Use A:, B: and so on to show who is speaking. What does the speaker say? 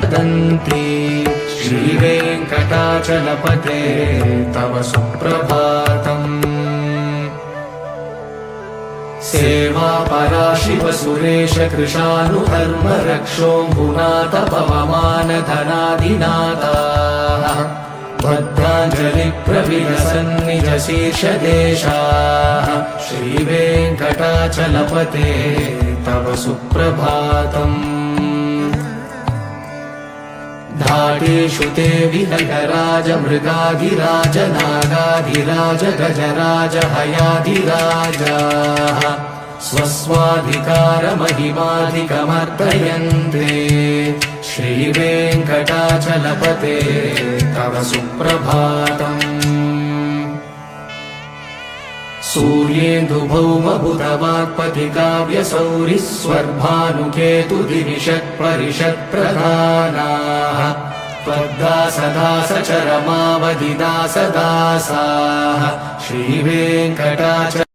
A: वदन्ति श्रीवेङ्कटाचलपते तव सुप्रभातम्। सेवा पराशिव सुरेश कृशानुधर्म रक्षोऽम्बुनाथ पवमान धनादिनाथाः भद्राञ्जलि प्रविलसन्निज शीर्षदेशाः श्रीवेङ्कटाचलपते तव सुप्रभातम्। धाटेषु ते विहगराज मृगाधिराज नागाधिराज गजराज हयाधिराजाः स्वस्वाधिकारमहिमाधिकमर्दयन्ते श्रीवेङ्कटाचलपते तव सुप्रभातम्। सूर्येन्दुभौमबुधवाक्पतिकाव्यसौरिस्वर्भानुकेतुदिविषत्परिषत्प्रधानाः त्वद्दासदासचरमावधिदासदासाः श्रीवेङ्कटाचलपते